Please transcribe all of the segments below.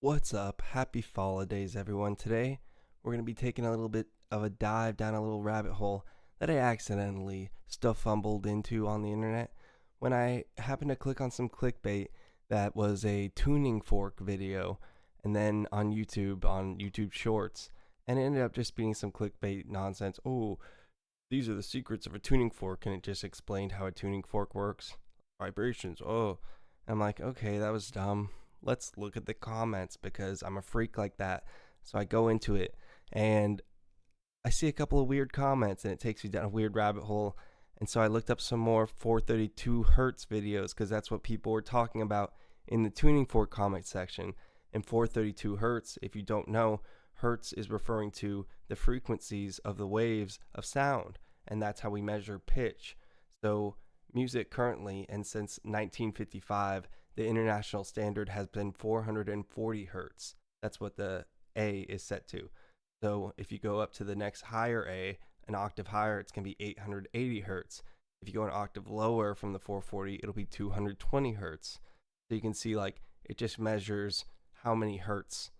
What's up? Happy holidays, everyone. Today, we're going to be taking a little bit of a dive down a little rabbit hole that I accidentally fumbled into on the internet when I happened to click on some clickbait that was a tuning fork video and then on YouTube Shorts, and it ended up just being some clickbait nonsense. Oh, these are the secrets of a tuning fork, and it just explained how a tuning fork works. Vibrations. Oh, I'm like, okay, that was dumb. Let's look at the comments because I'm a freak like that. So I go into it and I see a couple of weird comments and it takes me down a weird rabbit hole. And so I looked up some more 432 hertz videos because that's what people were talking about in the tuning fork comment section. And 432 hertz, if you don't know, hertz is referring to the frequencies of the waves of sound, and that's how we measure pitch. So music currently, and since 1955, the international standard has been 440 hertz. That's what the A is set to. So if you go up to the next higher A, an octave higher, it's going to be 880 hertz. If you go an octave lower from the 440, it'll be 220 hertz. So you can see, like, it just measures how many hertz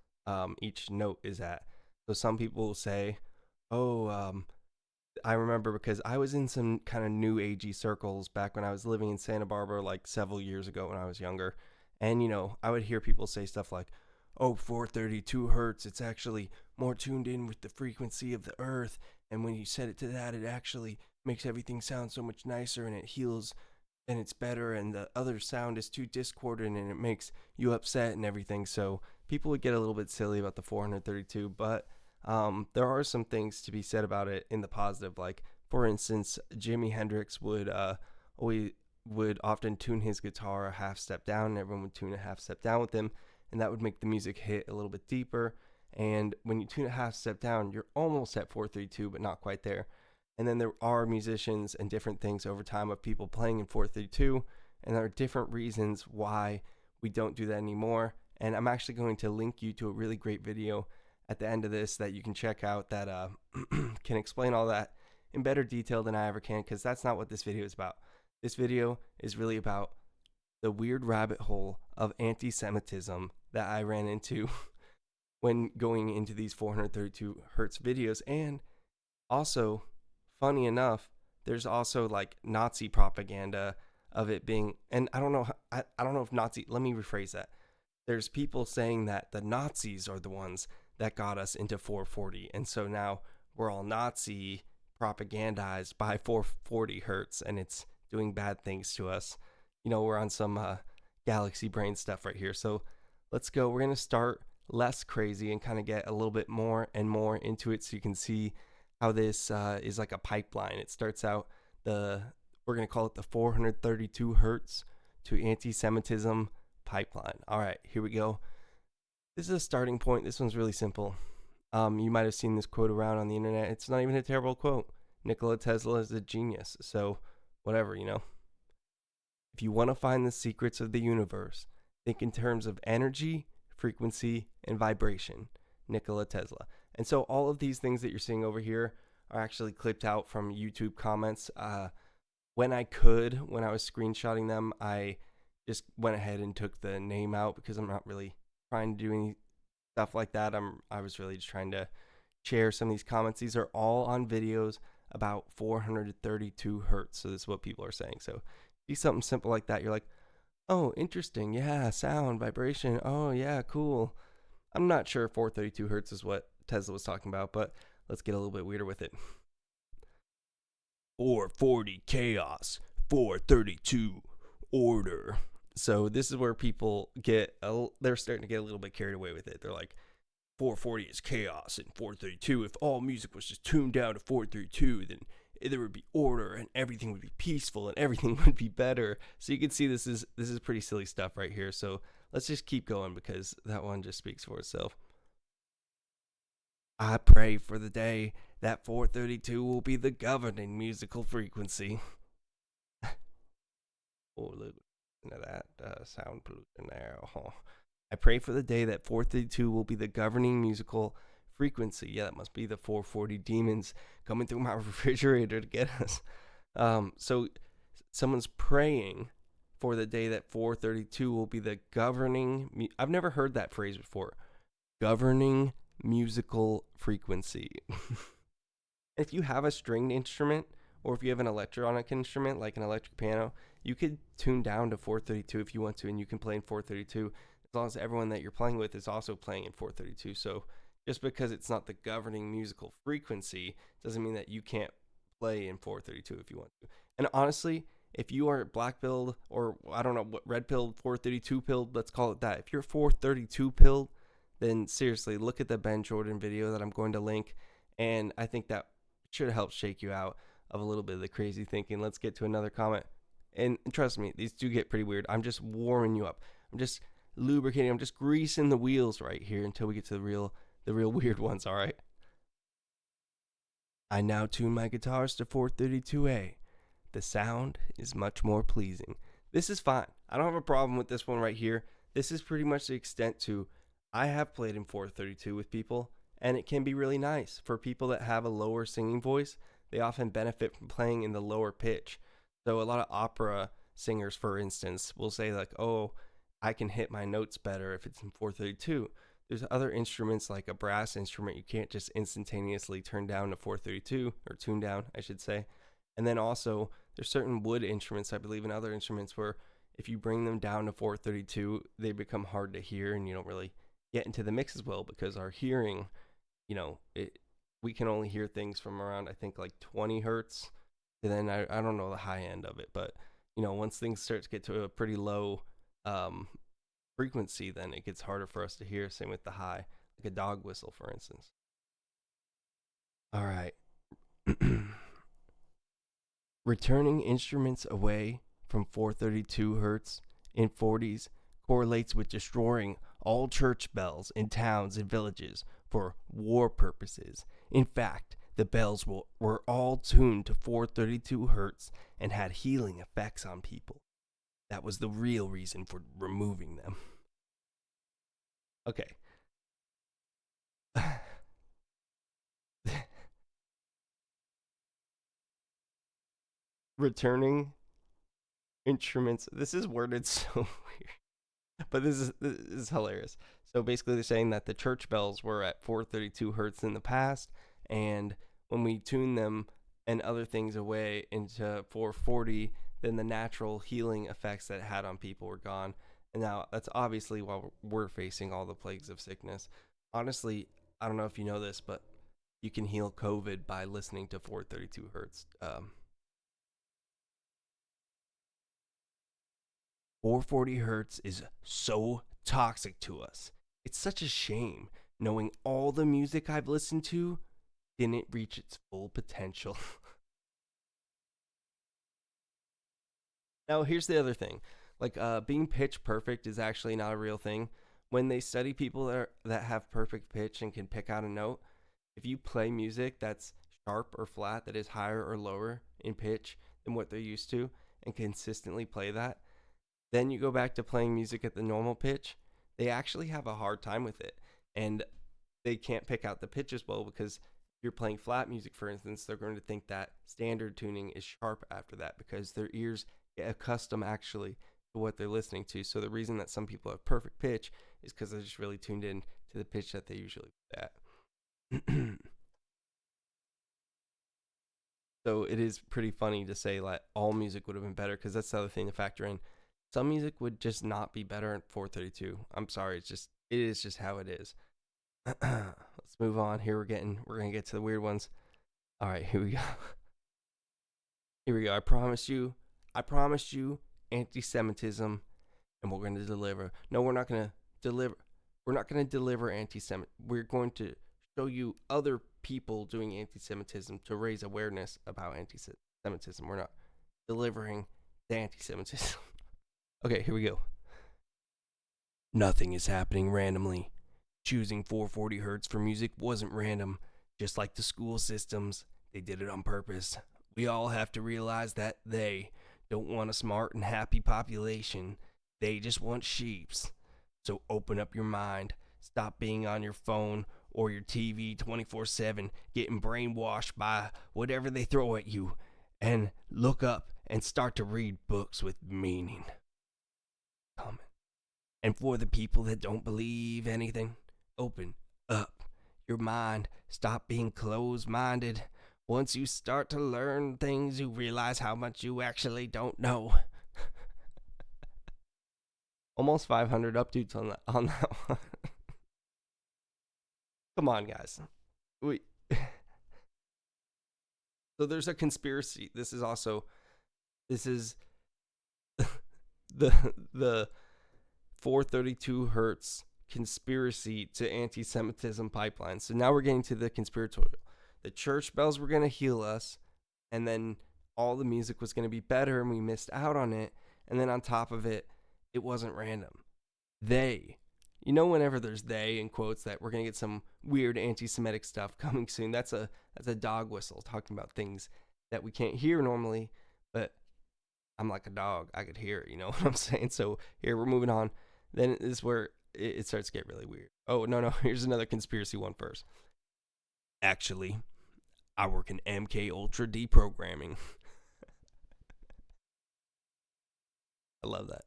each note is at. So some people will say, oh, I remember because I was in some kind of new agey circles back when I was living in Santa Barbara, like several years ago when I was younger. And, I would hear people say stuff like, oh, 432 hertz, it's actually more tuned in with the frequency of the earth. And when you set it to that, it actually makes everything sound so much nicer and it heals and it's better. And the other sound is too discordant and it makes you upset and everything. So people would get a little bit silly about the 432, but there are some things to be said about it in the positive. Like, for instance, Jimi Hendrix would often tune his guitar a half step down, and everyone would tune a half step down with him, and that would make the music hit a little bit deeper. And when you tune a half step down, you're almost at 432, but not quite there. And then there are musicians and different things over time of people playing in 432, and there are different reasons why we don't do that anymore. And I'm actually going to link you to a really great video at the end of this that you can check out that can explain all that in better detail than I ever can, because that's not what this video is about. This video is really about the weird rabbit hole of anti-Semitism that I ran into when going into these 432 hertz videos. And also, funny enough, there's also like Nazi propaganda of it being, and I don't know if Nazi, let me rephrase that. There's people saying that the Nazis are the ones that got us into 440, and so now we're all Nazi propagandized by 440 hertz, and it's doing bad things to us. We're on some galaxy brain stuff right here. So let's go. We're going to start less crazy and kind of get a little bit more and more into it so you can see how this is like a pipeline. It starts out we're going to call it the 432 hertz to anti-Semitism pipeline. All right, here we go. This is a starting point. This one's really simple. You might have seen this quote around on the internet. It's not even a terrible quote. Nikola Tesla is a genius. So whatever, If you want to find the secrets of the universe, think in terms of energy, frequency, and vibration. Nikola Tesla. And so all of these things that you're seeing over here are actually clipped out from YouTube comments. When I was screenshotting them, I just went ahead and took the name out because I'm not really trying to do any stuff like that. I was really just trying to share some of these comments. These are all on videos about 432 hertz. So this is what people are saying. So see something simple like that, you're like, oh, interesting. Yeah, sound, vibration. Oh, yeah, cool. I'm not sure 432 hertz is what Tesla was talking about, but let's get a little bit weirder with it. 440 chaos, 432 order. So this is where people they're starting to get a little bit carried away with it. They're like, 440 is chaos and 432. If all music was just tuned down to 432, then there would be order and everything would be peaceful and everything would be better. So you can see this is pretty silly stuff right here. So let's just keep going because that one just speaks for itself. I pray for the day that 432 will be the governing musical frequency. Oh, look at that sound pollution there. Oh. I pray for the day that 432 will be the governing musical frequency. Yeah, that must be the 440 demons coming through my refrigerator to get us. So someone's praying for the day that 432 will be the governing. I've never heard that phrase before. Governing musical frequency. If you have a stringed instrument, or if you have an electronic instrument like an electric piano, you could tune down to 432 if you want to, and you can play in 432 as long as everyone that you're playing with is also playing in 432. So just because it's not the governing musical frequency doesn't mean that you can't play in 432 if you want to. And honestly, if you are black pilled, or I don't know what, red pilled, 432 pilled, let's call it that. If you're 432 pilled, then seriously look at the Ben Jordan video that I'm going to link, and I think that should help shake you out of a little bit of the crazy thinking. Let's get to another comment. And trust me, these do get pretty weird. I'm just warming you up. I'm just lubricating. I'm just greasing the wheels right here until we get to the real weird ones, all right? I now tune my guitars to 432A. The sound is much more pleasing. This is fine. I don't have a problem with this one right here. This is pretty much the extent to I have played in 432 with people, and it can be really nice. For people that have a lower singing voice, they often benefit from playing in the lower pitch. So a lot of opera singers, for instance, will say like, oh, I can hit my notes better if it's in 432. There's other instruments like a brass instrument you can't just instantaneously turn down to 432, or tune down, I should say. And then also, there's certain wood instruments, I believe, and other instruments where if you bring them down to 432, they become hard to hear and you don't really get into the mix as well, because our hearing, we can only hear things from around, I think, like 20 hertz. And then I don't know the high end of it, but once things start to get to a pretty low frequency, then it gets harder for us to hear. Same with the high, like a dog whistle, for instance. All right. Returning instruments away from 432 hertz in 40s correlates with destroying all church bells in towns and villages for war purposes. In fact, the bells were all tuned to 432 hertz and had healing effects on people. That was the real reason for removing them. Okay. Returning instruments. This is worded so weird, but this is hilarious. So basically, they're saying that the church bells were at 432 hertz in the past, and when we tune them and other things away into 440, then the natural healing effects that it had on people were gone. And now that's obviously why we're facing all the plagues of sickness. Honestly, I don't know if you know this, but you can heal COVID by listening to 432 hertz. 440 hertz is so toxic to us. It's such a shame knowing all the music I've listened to didn't reach its full potential. Now, here's the other thing. Like, being pitch perfect is actually not a real thing. When they study people that have perfect pitch and can pick out a note, if you play music that's sharp or flat, that is higher or lower in pitch than what they're used to, and consistently play that, then you go back to playing music at the normal pitch, they actually have a hard time with it. And they can't pick out the pitch as well, because if you're playing flat music, for instance, they're going to think that standard tuning is sharp after that, because their ears get accustomed actually to what they're listening to. So the reason that some people have perfect pitch is because they're just really tuned in to the pitch that they usually play at. So it is pretty funny to say like all music would have been better, because that's the other thing to factor in. Some music would just not be better at 432. I'm sorry, it is just how it is. Let's move on. Here we're gonna get to the weird ones. All right, here we go. Here we go. I promised you anti-Semitism, and we're going to deliver. No, we're not going to deliver. We're not going to deliver anti-Semitism. We're going to show you other people doing anti-Semitism to raise awareness about anti-Semitism. We're not delivering the anti-Semitism. Okay, here we go. Nothing is happening randomly. Choosing 440 hertz for music wasn't random. Just like the school systems, they did it on purpose. We all have to realize that they don't want a smart and happy population. They just want sheeps. So open up your mind. Stop being on your phone or your TV 24/7, getting brainwashed by whatever they throw at you. And look up and start to read books with meaning. comment. And for the people that don't believe anything, open up your mind. Stop being closed-minded. Once you start to learn things, you realize how much you actually don't know. Almost 500 updates on that one. Come on, guys. So there's a conspiracy. This is the 432 hertz conspiracy to anti-Semitism pipeline. So now we're getting to the conspiratorial. The church bells were going to heal us, and then all the music was going to be better, and we missed out on it. And then on top of it, it wasn't random. Whenever there's they in quotes, that we're going to get some weird anti-Semitic stuff coming soon. That's a dog whistle talking about things that we can't hear normally, but I'm like a dog. I could hear it, you know what I'm saying? So here, we're moving on. Then this is where it starts to get really weird. Oh, no. Here's another conspiracy one first. Actually, I work in MK Ultra deprogramming. I love that.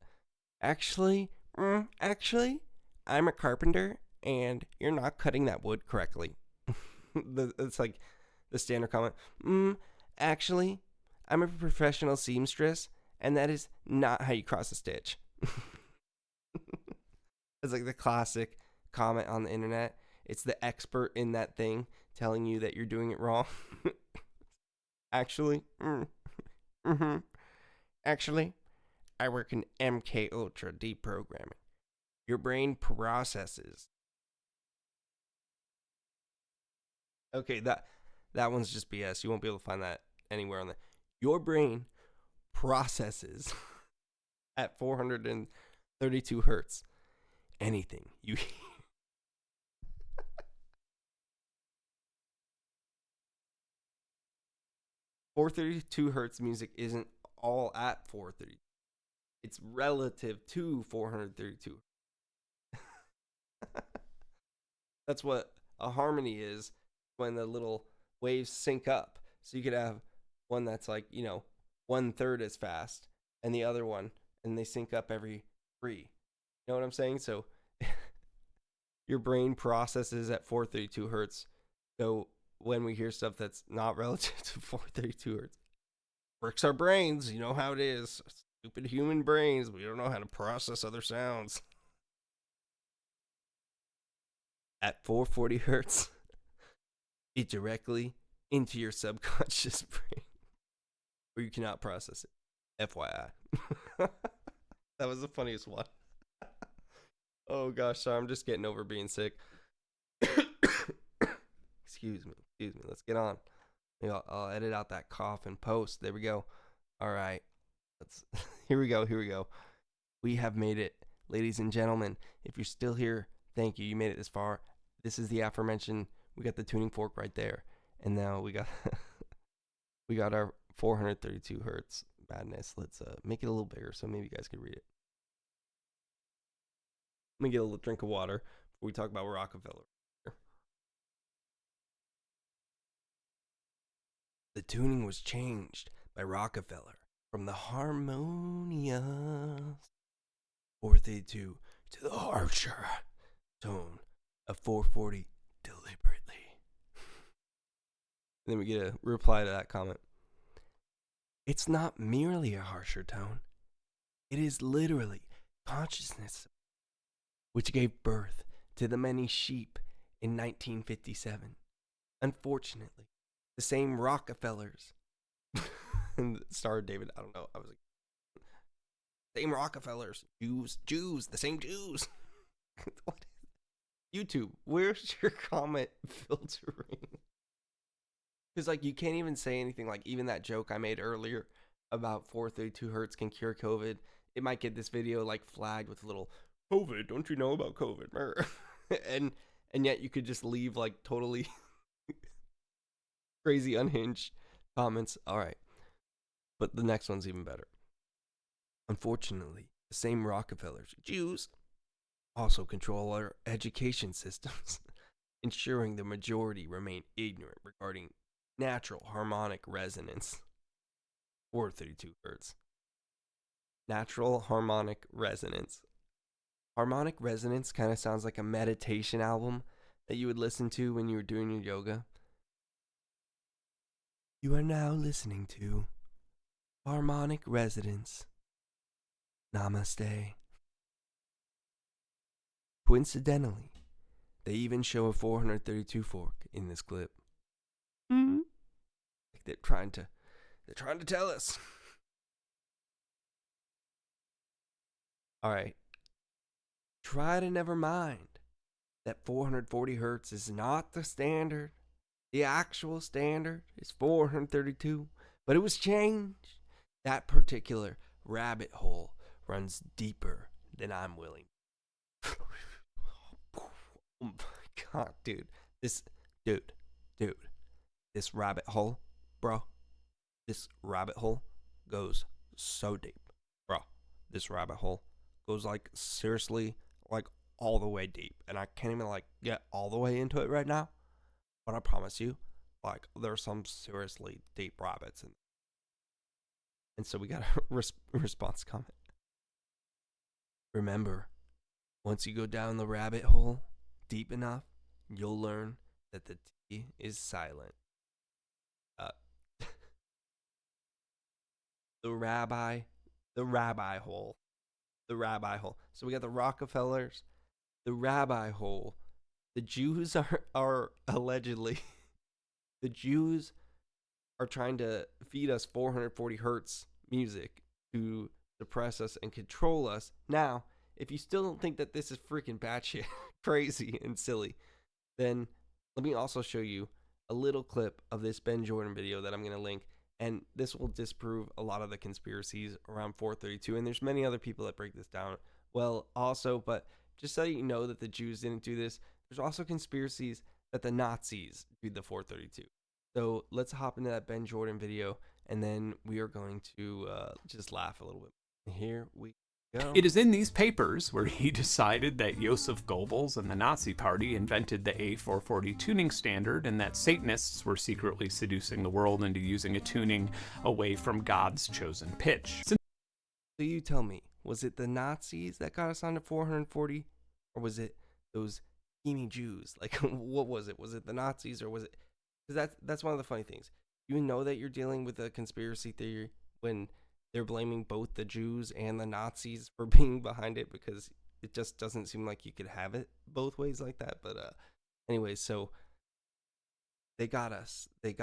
Actually, I'm a carpenter, and you're not cutting that wood correctly. It's like the standard comment. Actually, I'm a professional seamstress, and that is not how you cross a stitch. It's like the classic comment on the internet. It's the expert in that thing telling you that you're doing it wrong. Actually, actually, I work in MK Ultra deprogramming. Your brain processes. Okay, that one's just BS. You won't be able to find that anywhere on the. Your brain processes at 432 hertz anything you. 432 hertz music isn't all at 432. It's relative to 432. That's what a harmony is, when the little waves sync up. So you could have one that's like, 1/3 as fast, and the other one, and they sync up every 3. You know what I'm saying? So your brain processes at 432 hertz. So when we hear stuff that's not relative to 432 hertz, works our brains. You know how it is. Stupid human brains. We don't know how to process other sounds. At 440 hertz, it directly into your subconscious brain, where you cannot process it. FYI. That was the funniest one. Oh gosh, sorry, I'm just getting over being sick. Excuse me. Let's get on. I'll edit out that cough and post. There we go. All right. Here we go. We have made it, ladies and gentlemen. If you're still here, thank you. You made it this far. This is the aforementioned. We got the tuning fork right there, and now we got our 432 hertz madness. Let's make it a little bigger so maybe you guys can read it. Let me get a little drink of water before we talk about Rockefeller. The tuning was changed by Rockefeller from the harmonious 432 to the harsher tone of 440 deliberately. And then we get a reply to that comment. It's not merely a harsher tone. It is literally consciousness, which gave birth to the many sheep in 1957. Unfortunately, the same Rockefellers. And Star David, I don't know. I was like, same Rockefellers, Jews, the same Jews. What is YouTube? Where's your comment filtering? Because like you can't even say anything. Like even that joke I made earlier about 432 hertz can cure COVID. It might get this video like flagged with a little COVID. Don't you know about COVID? and yet you could just leave like totally crazy unhinged comments. All right. But the next one's even better. Unfortunately, the same Rockefellers, Jews, also control our education systems, ensuring the majority remain ignorant regarding natural harmonic resonance. 432 hertz. Natural harmonic resonance. Harmonic resonance kind of sounds like a meditation album that you would listen to when you were doing your yoga. You are now listening to Harmonic Resonance. Namaste. Coincidentally, they even show a 432 fork in this clip. Like they're trying to tell us. All right. Try to never mind that 440 hertz is not the standard. The actual standard is 432, but it was changed. That particular rabbit hole runs deeper than I'm willing. Oh my God, dude. This rabbit hole, bro. This rabbit hole goes so deep, bro. This rabbit hole goes like seriously, like all the way deep, and I can't even like get all the way into it right now. But I promise you, like there's some seriously deep rabbits in. And so we got a response comment. Remember, once you go down the rabbit hole deep enough, you'll learn that the T is silent. The rabbi hole. The rabbi hole. So we got the Rockefellers, the rabbi hole. The Jews are allegedly, the Jews are trying to feed us 440 hertz music to suppress us and control us. Now, if you still don't think that this is freaking batshit crazy and silly, then let me also show you a little clip of this Ben Jordan video that I'm going to link. And this will disprove a lot of the conspiracies around 432. And there's many other people that break this down well also. But just so you know that the Jews didn't do this, there's also conspiracies that the Nazis did the 432. So let's hop into that Ben Jordan video, and then we are going to just laugh a little bit. Here we go. It is in these papers where he decided that Joseph Goebbels and the Nazi Party invented the A440 tuning standard, and that Satanists were secretly seducing the world into using a tuning away from God's chosen pitch. So you tell me, was it the Nazis that got us onto 440, or was it those scheming Jews? Like, what was it? Was it the Nazis, or was it? Because that's one of the funny things. You know that you're dealing with a conspiracy theory when they're blaming both the Jews and the Nazis for being behind it, because it just doesn't seem like you could have it both ways like that. But anyway, so they got us. They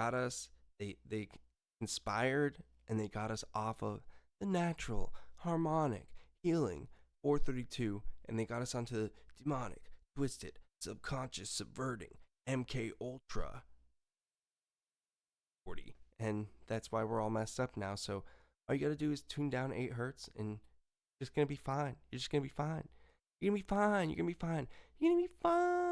conspired, and they got us off of the natural, harmonic, healing 432, and they got us onto the demonic, twisted, subconscious, subverting MK Ultra 40, and that's why we're all messed up now. So all you gotta do is tune down 8 hertz, and it's gonna be fine. You're just gonna be fine. You're gonna be fine. You're gonna be fine. You're gonna be fine.